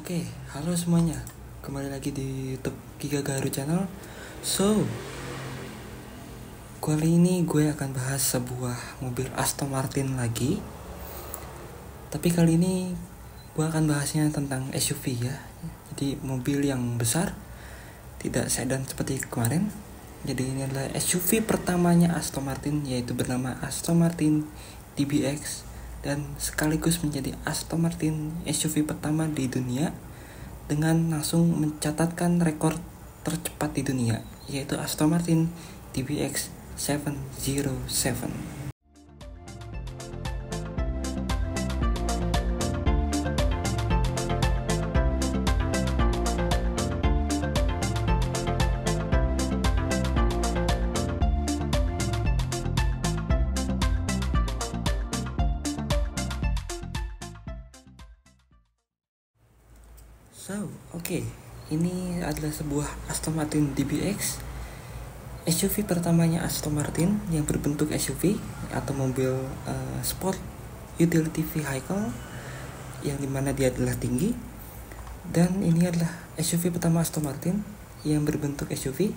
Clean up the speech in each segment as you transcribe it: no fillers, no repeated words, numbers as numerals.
Oke, halo semuanya. Kembali lagi di YouTube Giga Garu Channel. So, kali ini gue akan bahas sebuah mobil Aston Martin lagi. Tapi kali ini gue akan bahasnya tentang SUV ya. Jadi mobil yang besar, tidak sedan seperti kemarin. Jadi ini adalah SUV pertamanya Aston Martin, yaitu bernama Aston Martin DBX, dan sekaligus menjadi Aston Martin SUV pertama di dunia dengan langsung mencatatkan rekor tercepat di dunia, yaitu Aston Martin DBX 707. Ini adalah sebuah Aston Martin DBX, SUV pertamanya Aston Martin yang berbentuk SUV atau mobil sport utility vehicle, yang dimana dia adalah tinggi. Dan ini adalah SUV pertama Aston Martin yang berbentuk SUV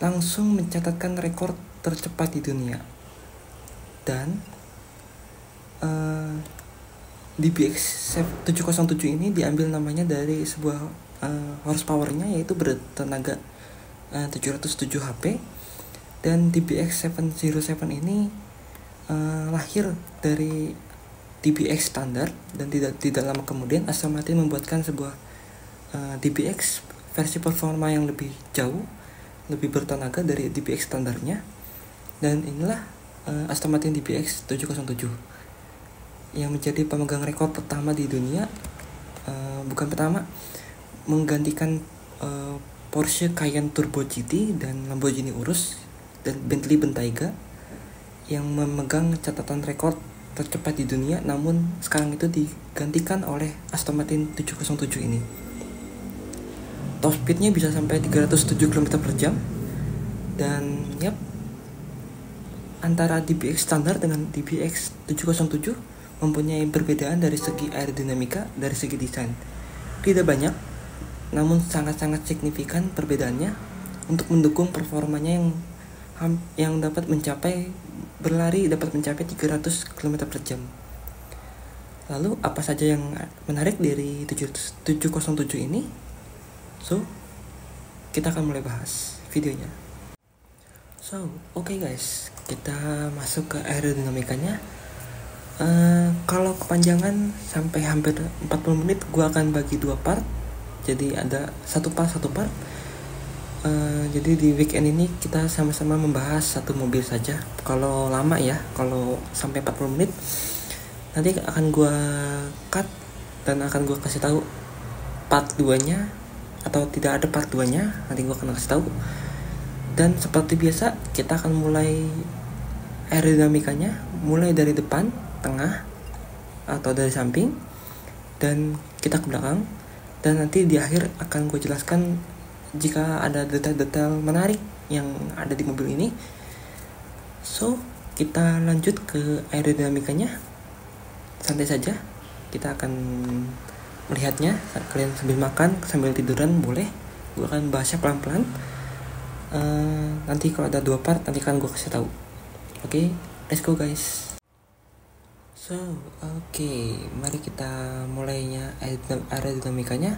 langsung mencatatkan rekor tercepat di dunia. Dan DBX 707 ini diambil namanya dari sebuah horsepower-nya, yaitu bertenaga 707 HP. Dan DBX 707 ini lahir dari DBX standar, dan tidak lama kemudian Aston Martin membuatkan sebuah DBX versi performa yang lebih jauh, lebih bertenaga dari DBX standarnya. Dan inilah Aston Martin DBX 707 yang menjadi pemegang rekor pertama di dunia, bukan pertama, menggantikan Porsche Cayenne Turbo GT dan Lamborghini Urus dan Bentley Bentayga yang memegang catatan rekor tercepat di dunia, namun sekarang itu digantikan oleh Aston Martin 707 ini. Top speednya bisa sampai 307 km/jam, dan antara DBX standar dengan DBX 707 mempunyai perbedaan dari segi aerodinamika, dari segi desain. Tidak banyak, namun sangat-sangat signifikan perbedaannya untuk mendukung performanya yang dapat mencapai 300 km/jam. Lalu apa saja yang menarik dari 707 ini? So, kita akan mulai bahas videonya. Oke guys, kita masuk ke aerodinamikanya. Kalau kepanjangan sampai hampir 40 menit, gue akan bagi dua part. Jadi ada satu part. Jadi di weekend ini kita sama-sama membahas satu mobil saja. Kalau lama ya, kalau sampai 40 menit, nanti akan gue cut dan akan gue kasih tahu part 2-nya, atau tidak ada part 2-nya, nanti gue akan kasih tahu. Dan seperti biasa, kita akan mulai aerodinamikanya, mulai dari depan, tengah, atau dari samping, dan kita ke belakang. Dan nanti di akhir akan gue jelaskan jika ada detail-detail menarik yang ada di mobil ini. So, kita lanjut ke aerodinamikanya. Santai saja, kita akan melihatnya. Kalian sambil makan, sambil tiduran boleh. Gue akan bahasnya pelan-pelan. Nanti kalau ada dua part, nanti akan gue kasih tahu. Oke, let's go guys. Mari kita mulainya aerodinamikanya.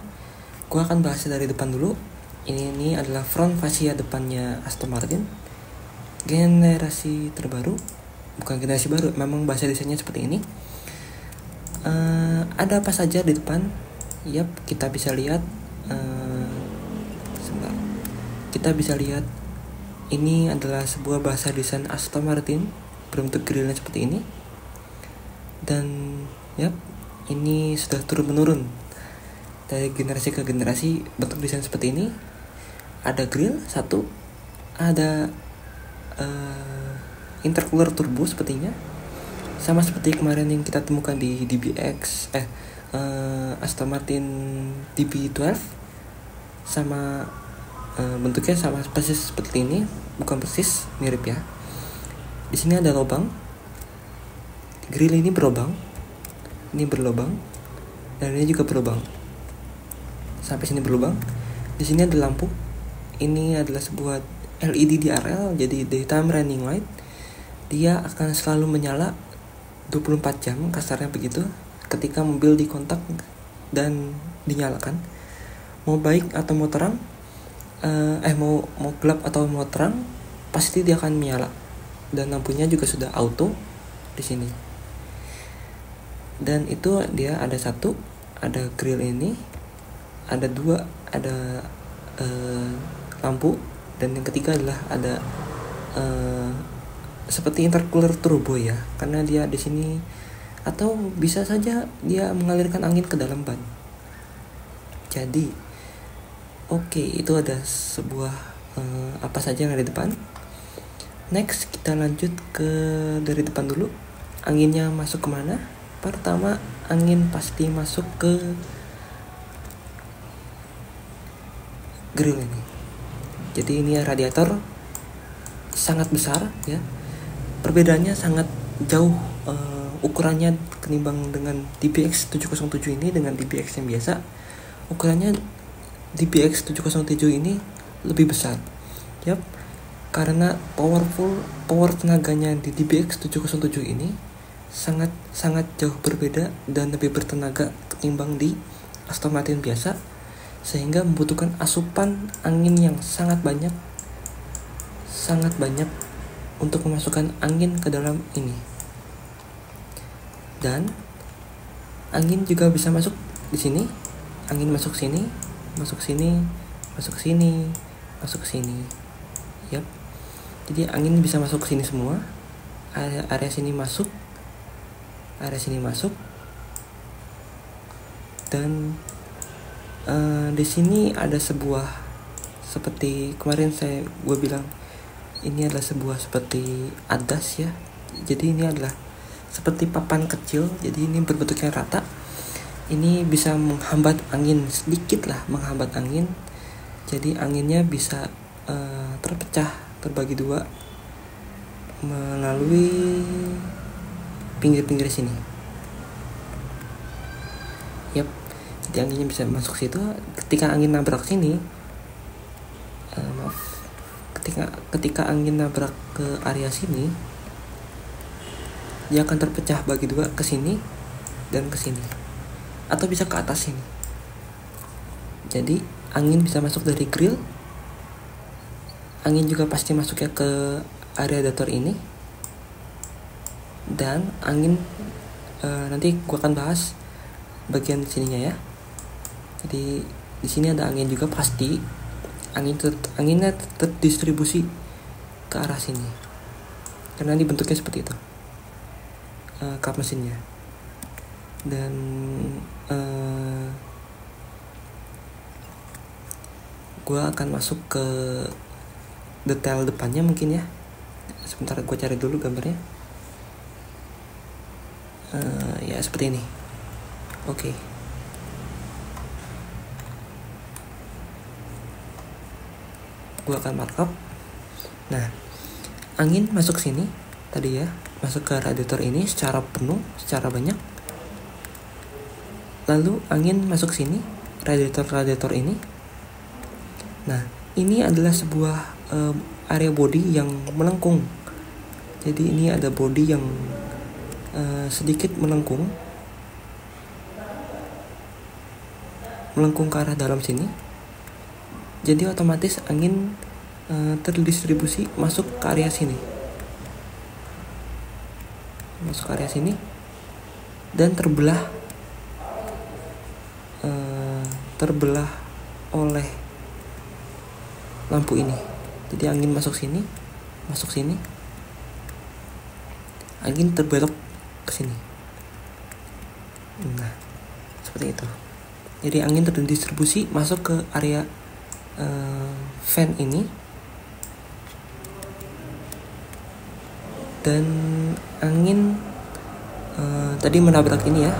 Gue akan bahasnya dari depan dulu. Ini adalah front fascia depannya Aston Martin, generasi terbaru. Bukan generasi baru, memang bahasa desainnya seperti ini. Ada apa saja di depan? Kita bisa lihat. Kita bisa lihat ini adalah sebuah bahasa desain Aston Martin berbentuk grillnya seperti ini. Dan ini sudah turun-menurun dari generasi ke generasi bentuk desain seperti ini. Ada grill satu, ada intercooler turbo sepertinya, sama seperti kemarin yang kita temukan di DBX Aston Martin DB12, sama bentuknya sama persis seperti ini, bukan persis, mirip ya. Di sini ada lubang. Grill ini berlubang, dan ini juga berlubang. Sampai sini berlubang. Di sini ada lampu. Ini adalah sebuah LED DRL, jadi daytime running light. Dia akan selalu menyala 24 jam, kasarnya begitu, ketika mobil dikontak dan dinyalakan. Mau baik atau mau terang, mau gelap atau mau terang, pasti dia akan menyala. Dan lampunya juga sudah auto di sini. Dan itu dia ada grill ini, ada dua, ada lampu, dan yang ketiga adalah ada seperti intercooler turbo ya, karena dia di sini, atau bisa saja dia mengalirkan angin ke dalam ban. Jadi itu ada sebuah apa saja yang ada di depan. Next kita lanjut ke dari depan dulu. Anginnya masuk kemana? Pertama, angin pasti masuk ke grill ini. Jadi ini radiator sangat besar ya. Perbedaannya sangat jauh ukurannya ketimbang dengan DBX 707 ini dengan DBX yang biasa. Ukurannya DBX 707 ini lebih besar. Yap. Karena power tenaganya di DBX 707 ini sangat jauh berbeda dan lebih bertenaga ketimbang di Aston Martin biasa, sehingga membutuhkan asupan angin yang sangat banyak untuk memasukkan angin ke dalam ini. Dan angin juga bisa masuk di sini. Angin masuk sini, masuk sini, masuk sini, masuk sini. Yap. Jadi angin bisa masuk ke sini semua. Area sini masuk. Area sini masuk. Dan di sini ada sebuah, seperti kemarin gue bilang, ini adalah sebuah seperti adas ya. Jadi ini adalah seperti papan kecil. Jadi ini berbentuknya rata. Ini bisa menghambat angin sedikit lah, menghambat angin. Jadi anginnya bisa terpecah, terbagi dua melalui pinggir-pinggir sini. Yap. Jadi anginnya bisa masuk situ. Ketika angin nabrak sini, ketika angin nabrak ke area sini, dia akan terpecah bagi dua, ke sini dan ke sini, atau bisa ke atas sini. Jadi angin bisa masuk dari grill. Angin juga pasti masuknya ke radiator ini. Dan angin nanti gue akan bahas bagian sininya ya. Jadi di sini ada angin juga pasti. Anginnya terdistribusi ke arah sini. Karena ini bentuknya seperti itu. Kap mesinnya. Dan gue akan masuk ke detail depannya mungkin ya. Sebentar gue cari dulu gambarnya. Ya seperti ini. Oke. Gue akan markup. Nah, angin masuk sini tadi ya, masuk ke radiator ini secara penuh, secara banyak. Lalu angin masuk sini, radiator ini. Nah, ini adalah sebuah area body yang melengkung. Jadi ini ada body yang sedikit melengkung ke arah dalam sini. Jadi otomatis angin terdistribusi masuk ke area sini. Masuk ke area sini dan terbelah oleh lampu ini. Jadi angin masuk sini, angin terbelok ke sini. Nah, seperti itu. Jadi angin terdistribusi masuk ke area fan ini. Dan angin tadi menabrak ini ya,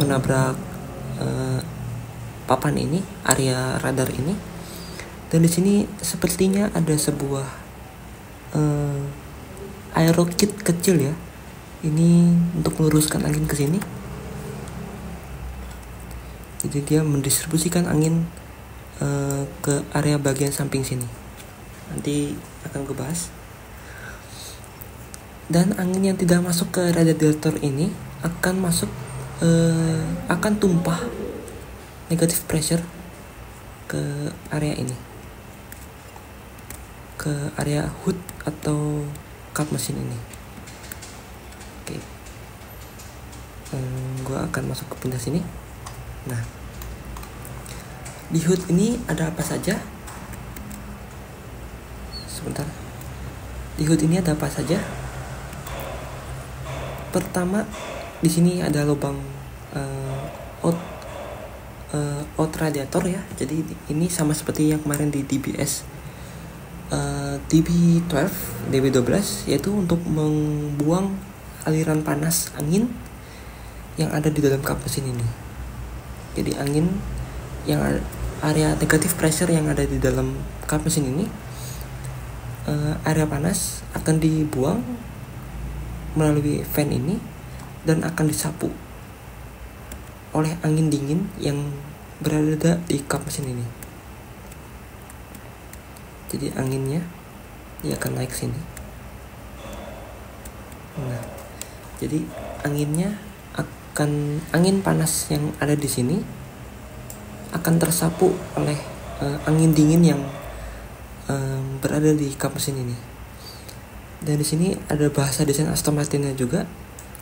menabrak papan ini, area radar ini. Dan di sini sepertinya ada sebuah aero kit kecil ya. Ini untuk meluruskan angin ke sini. Jadi dia mendistribusikan angin ke area bagian samping sini. Nanti akan gue bahas. Dan angin yang tidak masuk ke radiator ini akan akan tumpah negative pressure ke area ini, ke area hood atau kap mesin ini. Oke, gue akan masuk ke pindah sini. Nah, di hood ini ada apa saja? Sebentar. Di hood ini ada apa saja? Pertama, di sini ada lubang out radiator ya. Jadi ini sama seperti yang kemarin di DBS DB12, yaitu untuk membuang aliran panas angin yang ada di dalam kap mesin ini. Jadi angin yang area negative pressure yang ada di dalam kap mesin ini, area panas akan dibuang melalui fan ini dan akan disapu oleh angin dingin yang berada di kap mesin ini. Jadi anginnya dia akan naik sini. Nah, jadi angin panas yang ada di sini akan tersapu oleh angin dingin yang berada di kap mesin ini. Dan di sini ada bahasa desain Aston Martinnya juga.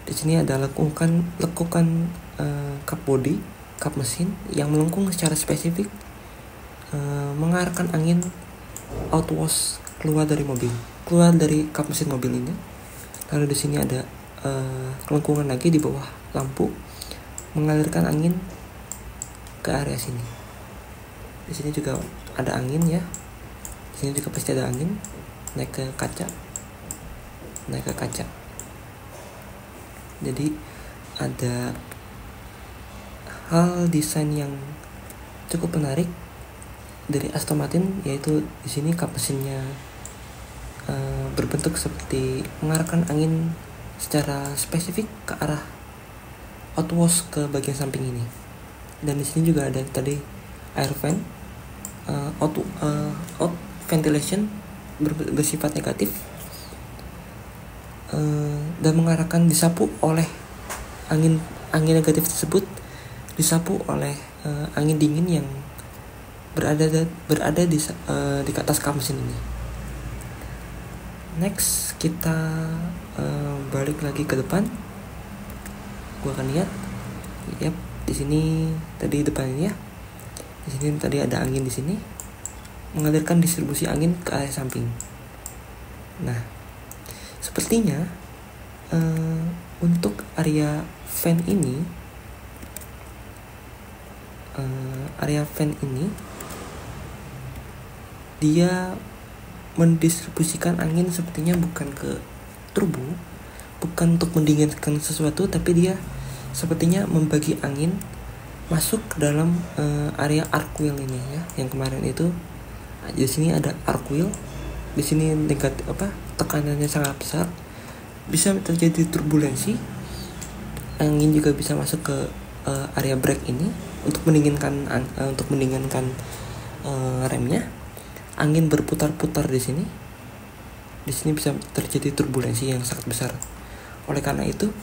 Di sini ada lekukan kap body, kap mesin yang melengkung secara spesifik, mengarahkan angin outwash keluar dari kap mesin mobil ini. Lalu di sini ada kelengkungan lagi di bawah lampu, mengalirkan angin ke area sini. Di sini juga ada angin ya. Di sini juga pasti ada angin naik ke kaca. Jadi ada hal desain yang cukup menarik dari Aston Martin, yaitu di sini kap mesinnya berbentuk seperti mengarahkan angin secara spesifik ke arah outwash ke bagian samping ini. Dan di sini juga ada tadi air fan, out ventilation bersifat negatif, dan mengarahkan disapu oleh angin negatif tersebut, disapu oleh angin dingin yang berada di atas kap mesin ini. Next kita balik lagi ke depan. Gua akan lihat, di sini tadi depan ini ya. Di sini tadi ada angin di sini, mengalirkan distribusi angin ke area samping. Nah, sepertinya untuk area fan ini, dia mendistribusikan angin sepertinya bukan ke turbo, bukan untuk mendinginkan sesuatu, tapi dia sepertinya membagi angin masuk ke dalam area arc wheel ini ya, yang kemarin itu. Di sini ada arc wheel, di sini tekanannya sangat besar, bisa terjadi turbulensi. Angin juga bisa masuk ke area brake ini untuk mendinginkan remnya. Angin berputar-putar di sini. Di sini bisa terjadi turbulensi yang sangat besar. Oleh karena itu,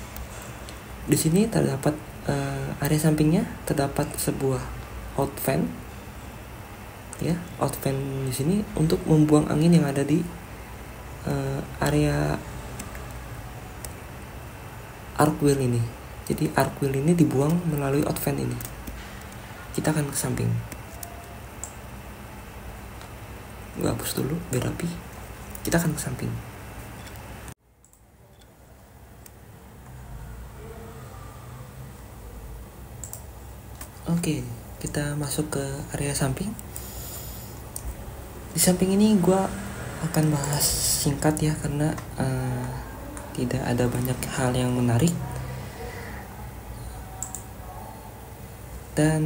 di sini terdapat area sampingnya terdapat sebuah out fan, ya, out fan di sini untuk membuang angin yang ada di area arc wheel ini. Jadi arc wheel ini dibuang melalui out fan ini. Kita akan ke samping. Gue hapus dulu biar rapi. Kita akan ke samping. Oke, kita masuk ke area samping. Di samping ini gue akan bahas singkat ya, karena tidak ada banyak hal yang menarik. Dan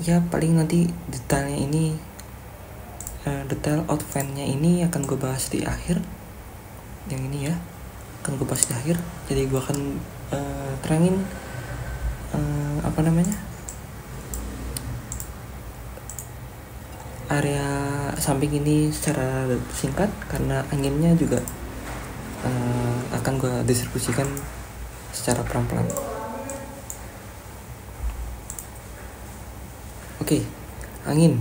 ya paling nanti detailnya ini, detail out fan-nya ini akan gue bahas di akhir. Yang ini ya akan gue bahas di akhir. Jadi gue akan terangin area samping ini secara singkat karena anginnya juga akan gue distribusikan secara pelan-pelan. Oke, angin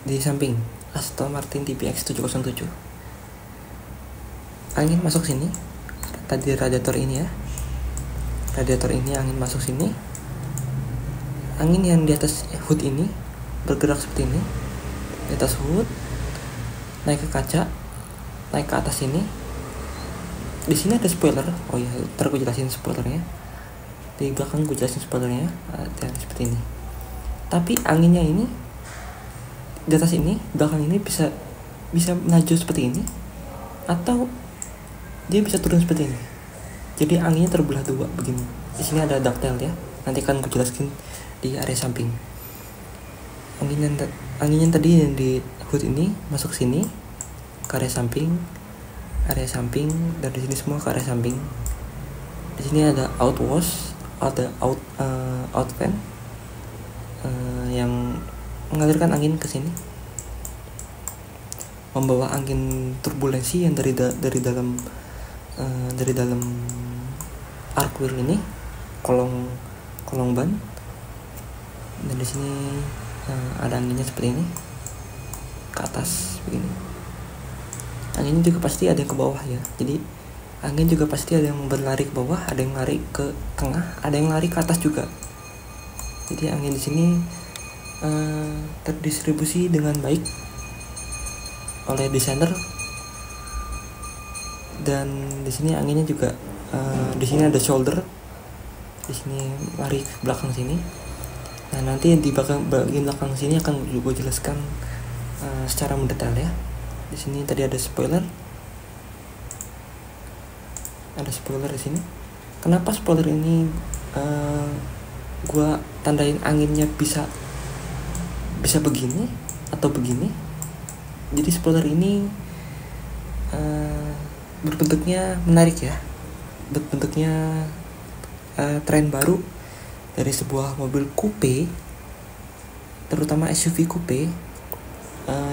di samping Aston Martin DBX 707. Angin masuk sini, tadi radiator ini ya. Radiator ini angin masuk sini. Angin yang di atas hood ini bergerak seperti ini. Di atas hood, naik ke kaca, naik ke atas sini. Di sini ada spoiler. Oh ya, ntar gue jelasin spoilernya. Di belakang gue jelasin spoilernya. Dan seperti ini. Tapi anginnya ini di atas ini, belakang ini bisa melaju seperti ini, atau dia bisa turun seperti ini. Jadi anginnya terbelah dua begini. Di sini ada ductile ya. Nanti akan gue jelaskan di area samping. Anginnya tadi yang di hood ini masuk sini ke area samping, dan di sini semua ke area samping. Di sini ada outwash, ada out fan yang mengalirkan angin ke sini, membawa angin turbulensi yang dari dalam arc wheel ini, kolong ban. Dan di sini ada anginnya seperti ini ke atas begini. Anginnya juga pasti ada yang ke bawah ya. Jadi angin juga pasti ada yang berlari ke bawah, ada yang lari ke tengah, ada yang lari ke atas juga. Jadi angin di sini terdistribusi dengan baik oleh desainer. Dan di sini anginnya juga di sini ada shoulder, di sini lari ke belakang sini. Nah, nanti di bagian belakang sini akan gue jelaskan secara mendetail ya. Di sini tadi ada spoiler. Ada spoiler di sini. Kenapa spoiler ini gue tandain anginnya bisa begini atau begini? Jadi spoiler ini berbentuknya menarik ya. Berbentuknya tren baru dari sebuah mobil coupe, terutama SUV coupe,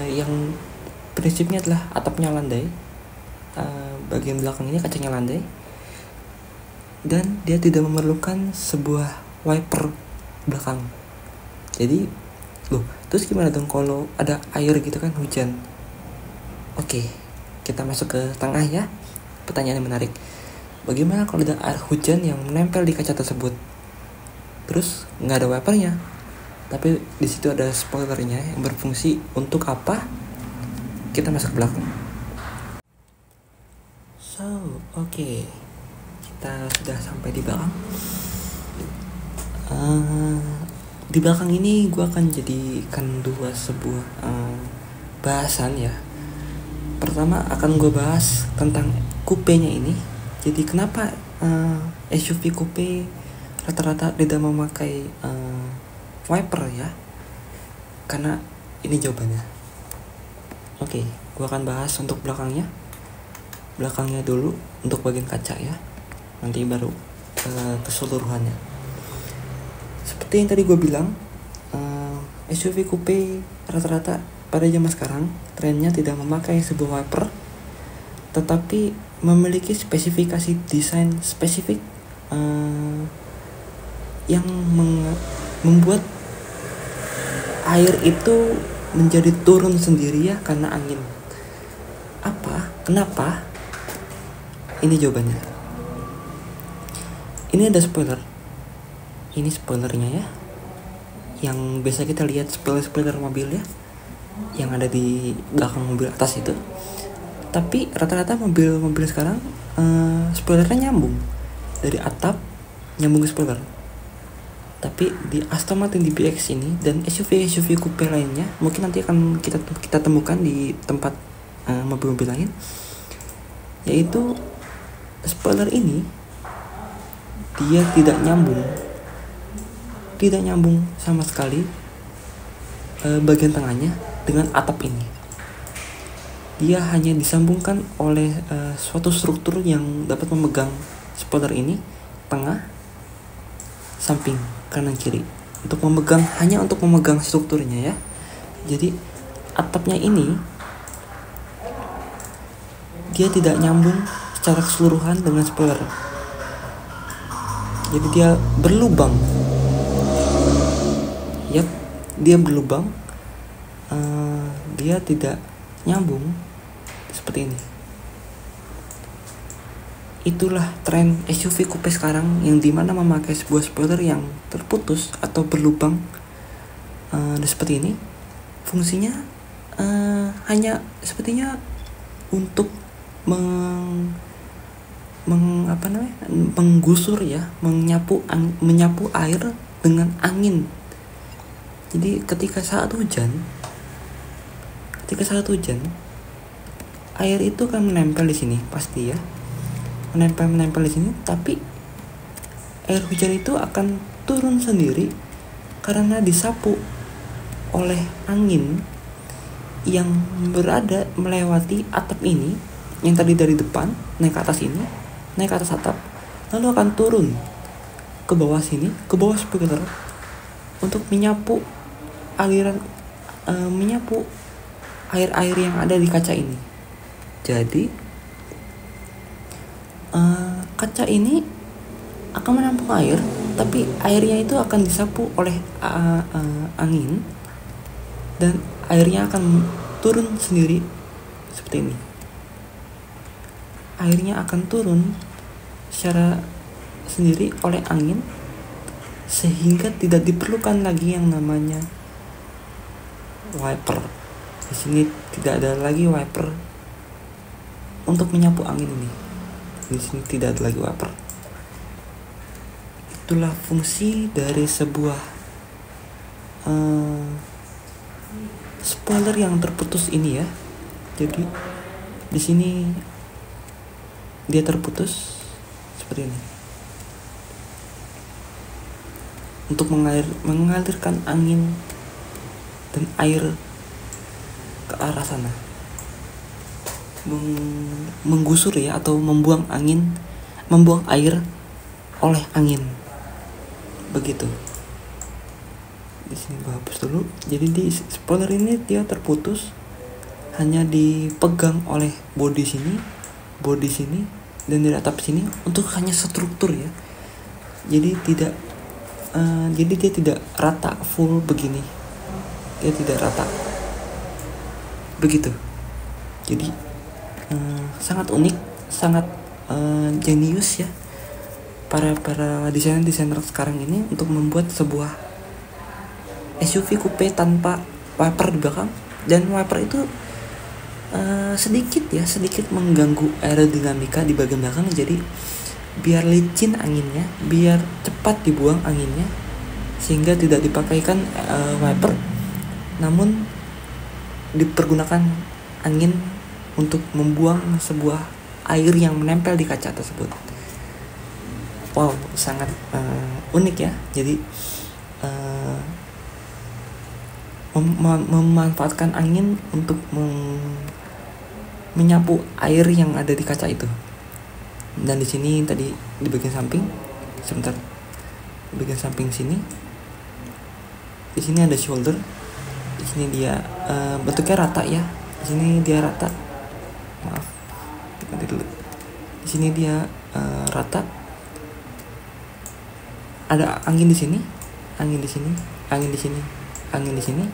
yang prinsipnya adalah atapnya landai, bagian belakang ini kacanya landai, dan dia tidak memerlukan sebuah wiper belakang. Jadi terus gimana dong kalau ada air gitu kan, hujan? Oke, kita masuk ke tengah ya. Pertanyaan yang menarik, bagaimana kalau ada air hujan yang menempel di kaca tersebut, terus nggak ada wipernya, tapi di situ ada spoilernya yang berfungsi untuk apa? Kita masuk ke belakang. Oke. Kita sudah sampai di belakang. Di belakang ini gue akan jadikan sebuah bahasan ya. Pertama akan gue bahas tentang coupe-nya ini. Jadi kenapa SUV coupe rata-rata tidak memakai wiper ya? Karena ini jawabannya. Oke, gue akan bahas untuk belakangnya dulu, untuk bagian kaca ya. Nanti baru keseluruhannya. Seperti yang tadi gue bilang, SUV coupe rata-rata pada zaman sekarang trennya tidak memakai sebuah wiper, tetapi memiliki spesifikasi desain spesifik yang membuat air itu menjadi turun sendiri ya karena angin. Kenapa? Ini jawabannya. Ini ada spoiler. Ini spoilernya ya, yang biasa kita lihat spoiler mobil ya, yang ada di belakang mobil atas itu. Tapi rata-rata mobil sekarang spoilernya nyambung dari atap, nyambung ke spoiler. Tapi di Aston Martin DBX ini dan SUV coupe lainnya, mungkin nanti akan kita temukan di tempat mobil-mobil lain, yaitu spoiler ini dia tidak nyambung sama sekali bagian tengahnya dengan atap ini. Dia hanya disambungkan oleh suatu struktur yang dapat memegang spoiler ini, tengah, samping, kanan kiri, hanya untuk memegang strukturnya ya. Jadi atapnya ini dia tidak nyambung secara keseluruhan dengan spoiler. Jadi dia berlubang. Yap, dia berlubang. Dia tidak nyambung seperti ini. Itulah tren SUV coupe sekarang, yang dimana memakai sebuah spoiler yang terputus atau berlubang seperti ini. Fungsinya hanya sepertinya untuk menggusur ya, menyapu air dengan angin. Jadi ketika saat hujan, air itu kan menempel di sini pasti ya, menempel di sini. Tapi air hujan itu akan turun sendiri karena disapu oleh angin yang berada melewati atap ini, yang tadi dari depan naik ke atas ini, naik ke atas atap, lalu akan turun ke bawah sini, ke bawah spoiler, untuk menyapu air-air yang ada di kaca ini. Jadi kaca ini akan menampung air, tapi airnya itu akan disapu oleh angin, dan airnya akan turun sendiri seperti ini. Airnya akan turun secara sendiri oleh angin, sehingga tidak diperlukan lagi yang namanya wiper. Di sini tidak ada lagi wiper untuk menyapu angin ini. Di sini tidak ada lagi wiper. Itulah fungsi dari sebuah spoiler yang terputus ini ya. Jadi di sini dia terputus seperti ini untuk mengalirkan angin dan air ke arah sana, menggusur ya, atau membuang air oleh angin, begitu. Di sini gue hapus dulu. Jadi di spoiler ini dia terputus, hanya dipegang oleh bodi sini, dan dari atap sini untuk hanya struktur ya. Jadi dia tidak rata full begini, dia tidak rata begitu. Jadi sangat unik, sangat jenius ya para desainer sekarang ini untuk membuat sebuah SUV coupe tanpa wiper di belakang. Dan wiper itu sedikit mengganggu aerodinamika di bagian belakang. Jadi biar licin anginnya, biar cepat dibuang anginnya, sehingga tidak dipakaikan wiper, namun dipergunakan angin untuk membuang sebuah air yang menempel di kaca tersebut. Wow, sangat unik ya. Jadi memanfaatkan angin untuk menyapu air yang ada di kaca itu. Dan di sini tadi di bagian samping, di bagian samping sini, di sini ada shoulder. Di sini dia bentuknya rata ya. Di sini dia rata. Maaf, ganti dulu. Di sini dia rata. Ada angin di sini, angin di sini, angin di sini, angin di sini.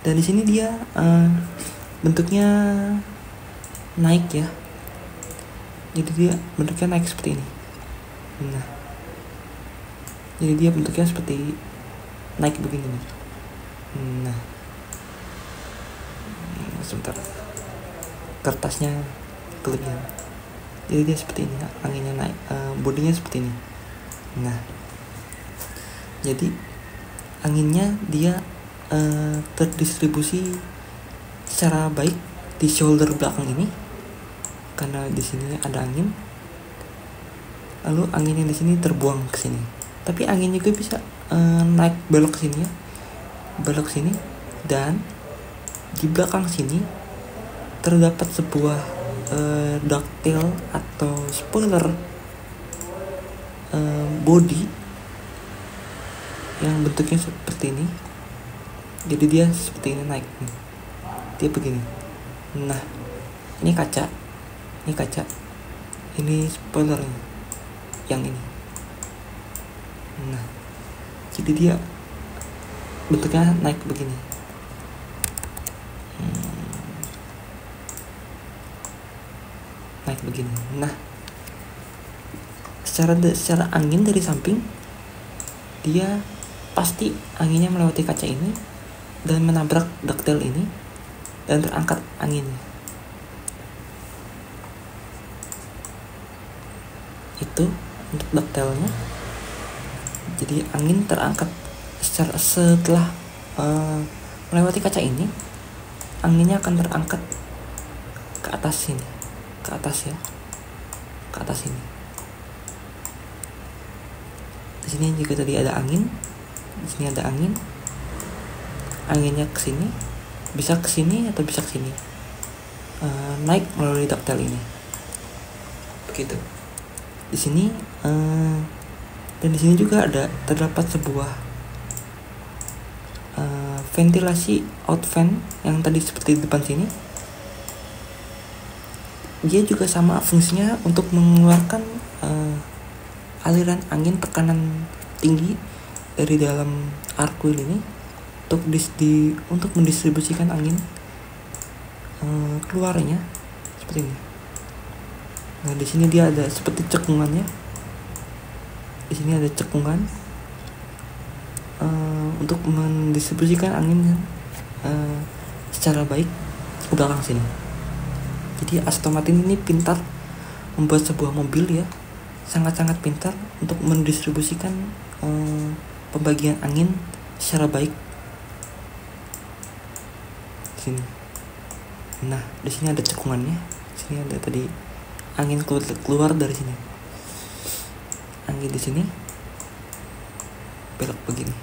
Dan di sini dia bentuknya naik ya. Jadi dia bentuknya naik seperti ini. Nah, jadi dia bentuknya seperti naik begini nih. Nah, sebentar, kertasnya kelebihan. Jadi dia seperti ini, anginnya naik, bodinya seperti ini. Nah, jadi anginnya dia terdistribusi secara baik di shoulder belakang ini, karena di sini ada angin. Lalu anginnya di sini terbuang ke sini. Tapi angin juga bisa naik belok sini ya, belok sini. Dan di belakang sini terdapat sebuah ducktail atau spoiler body yang bentuknya seperti ini. Jadi dia seperti ini naik nih. Dia begini. Nah, ini kaca, ini spoilernya yang ini. Nah, jadi dia bentuknya naik begini. Naik begini. Nah, secara angin dari samping, dia pasti anginnya melewati kaca ini dan menabrak ductile ini dan terangkat anginnya. Itu untuk ductile-nya. Jadi angin terangkat setelah melewati kaca ini, anginnya akan terangkat ke atas sini, ke atas ini. Di sini juga tadi ada angin, di sini ada angin, anginnya ke sini, bisa ke sini atau bisa ke sini, naik melalui ductile ini. Begitu. Di sini dan di sini juga terdapat sebuah ventilasi out fan yang tadi seperti di depan sini. Dia juga sama fungsinya untuk mengeluarkan aliran angin tekanan tinggi dari dalam arc wheel ini untuk mendistribusikan angin keluarnya seperti ini. Nah, di sini dia ada seperti cekungannya. Di sini ada cekungan untuk mendistribusikan angin secara baik ke belakang sini. Jadi Aston Martin ini pintar membuat sebuah mobil ya, sangat-sangat pintar untuk mendistribusikan pembagian angin secara baik. Di sini. Nah, di sini ada cekungannya. Di sini ada tadi angin keluar dari sini. Angin di sini belok begini.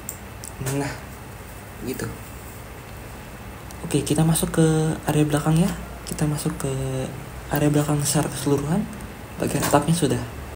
Nah, gitu. Oke, kita masuk ke area belakang ya. Kita masuk ke area belakang secara keseluruhan. Bagian atapnya sudah.